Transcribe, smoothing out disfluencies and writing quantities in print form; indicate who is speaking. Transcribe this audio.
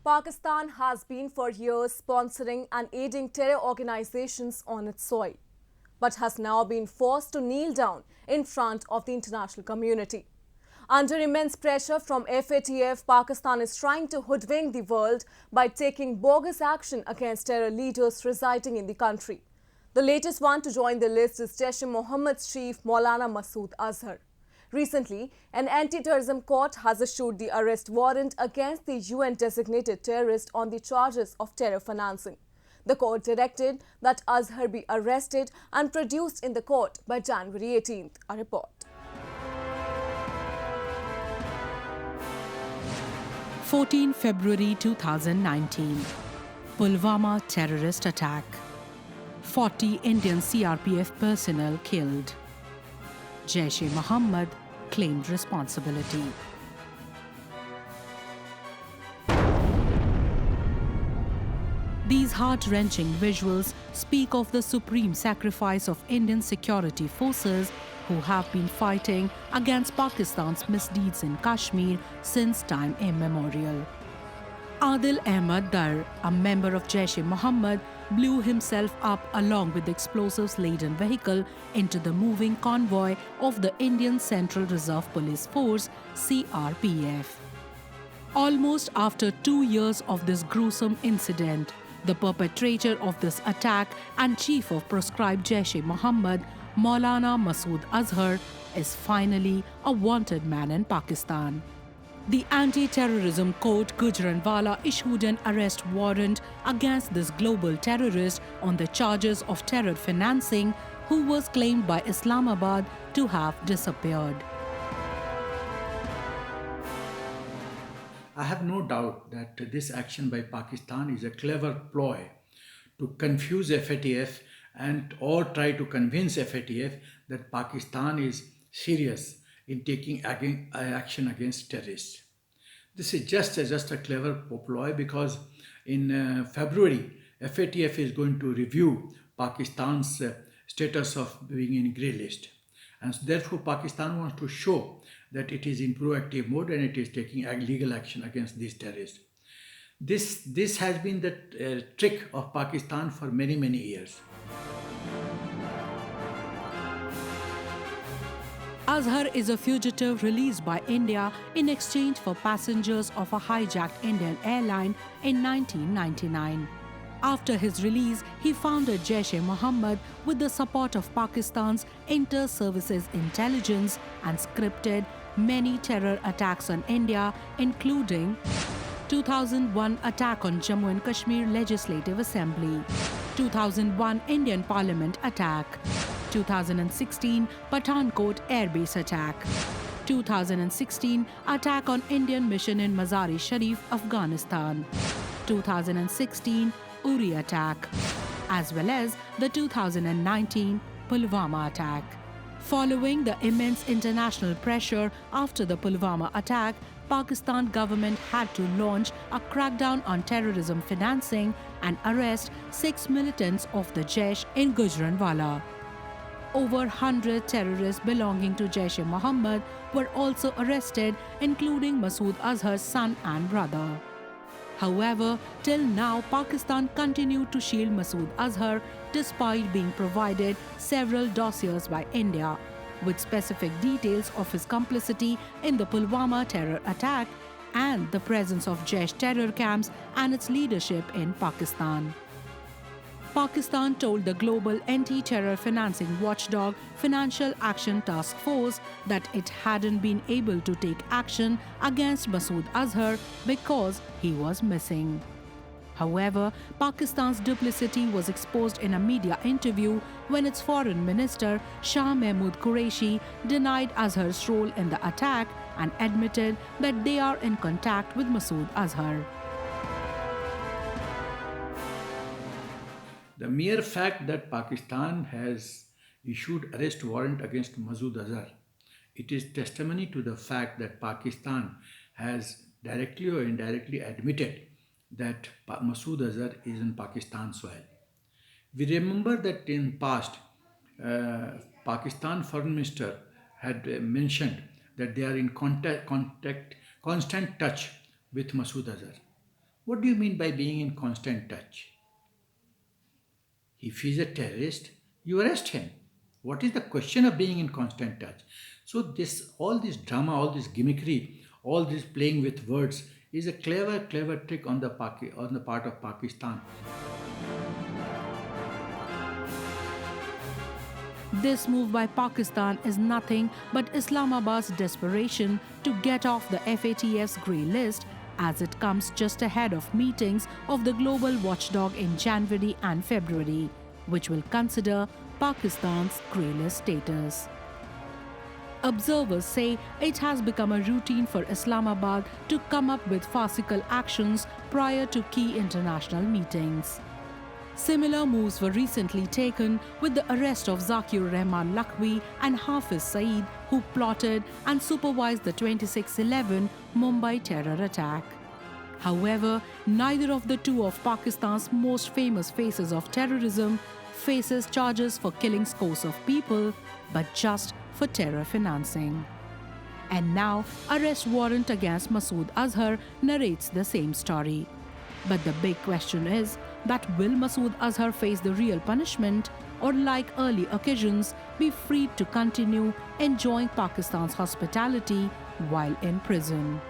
Speaker 1: Pakistan has been for years sponsoring and aiding terror organizations on its soil, but has now been forced to kneel down in front of the international community. Under immense pressure from FATF, Pakistan is trying to hoodwink the world by taking bogus action against terror leaders residing in the country. The latest one to join the list is Jaish-e-Mohammed's chief Maulana Masood Azhar. Recently, an anti-terrorism court has issued the arrest warrant against the UN-designated terrorist on the charges of terror financing. The court directed that Azhar be arrested and produced in the court by January 18th. A report.
Speaker 2: 14 February 2019, Pulwama terrorist attack. 40 Indian CRPF personnel killed. Jaish-e-Mohammed claimed responsibility. These heart-wrenching visuals speak of the supreme sacrifice of Indian security forces who have been fighting against Pakistan's misdeeds in Kashmir since time immemorial. Adil Ahmed Dar, a member of Jaish-e-Mohammed, blew himself up along with the explosives-laden vehicle into the moving convoy of the Indian Central Reserve Police Force, CRPF. Almost after 2 years of this gruesome incident, the perpetrator of this attack and chief of proscribed Jaish-e-Mohammed, Maulana Masood Azhar, is finally a wanted man in Pakistan. The Anti-Terrorism Court Gujranwala issued an arrest warrant against this global terrorist on the charges of terror financing, who was claimed by Islamabad to have disappeared.
Speaker 3: I have no doubt that this action by Pakistan is a clever ploy to confuse FATF and or try to convince FATF that Pakistan is serious in taking action against terrorists. This is just a clever ploy because in February, FATF is going to review Pakistan's status of being in grey list. And so therefore, Pakistan wants to show that it is in proactive mode and it is taking legal action against these terrorists. This has been the trick of Pakistan for many, many years.
Speaker 2: Azhar is a fugitive released by India in exchange for passengers of a hijacked Indian airline in 1999. After his release, he founded Jaish-e-Mohammed with the support of Pakistan's Inter-Services Intelligence and scripted many terror attacks on India, including 2001 attack on Jammu and Kashmir Legislative Assembly, 2001 Indian Parliament attack, 2016 Pathankot Airbase attack, 2016 attack on Indian mission in Mazar-e-Sharif, Afghanistan, 2016 Uri attack, as well as the 2019 Pulwama attack. Following the immense international pressure after the Pulwama attack, Pakistan government had to launch a crackdown on terrorism financing and arrest 6 militants of the Jaish in Gujranwala. Over 100 terrorists belonging to Jaish-e-Mohammed were also arrested, including Masood Azhar's son and brother. However, till now, Pakistan continued to shield Masood Azhar despite being provided several dossiers by India, with specific details of his complicity in the Pulwama terror attack and the presence of Jaish terror camps and its leadership in Pakistan. Pakistan told the global anti-terror financing watchdog Financial Action Task Force that it hadn't been able to take action against Masood Azhar because he was missing. However, Pakistan's duplicity was exposed in a media interview when its foreign minister Shah Mahmood Qureshi denied Azhar's role in the attack and admitted that they are in contact with Masood Azhar.
Speaker 3: The mere fact that Pakistan has issued arrest warrant against Masood Azhar, it is testimony to the fact that Pakistan has directly or indirectly admitted that Masood Azhar is in Pakistan soil. We remember that in past, Pakistan Foreign Minister had mentioned that they are in constant touch with Masood Azhar. What do you mean by being in constant touch? If he's a terrorist, you arrest him. What is the question of being in constant touch? So all this drama, all this gimmickry, all this playing with words is a clever trick on the part of Pakistan.
Speaker 2: This move by Pakistan is nothing but Islamabad's desperation to get off the FATF's grey list, as it comes just ahead of meetings of the global watchdog in January and February, which will consider Pakistan's grey list status. Observers say it has become a routine for Islamabad to come up with farcical actions prior to key international meetings. Similar moves were recently taken with the arrest of Zakir Rahman Lakhvi and Hafiz Saeed, who plotted and supervised the 26/11 Mumbai terror attack. However, neither of the two of Pakistan's most famous faces of terrorism faces charges for killing scores of people, but just for terror financing. And now, arrest warrant against Masood Azhar narrates the same story. But the big question is that will Masood Azhar face the real punishment, or like early occasions, be free to continue enjoying Pakistan's hospitality while in prison?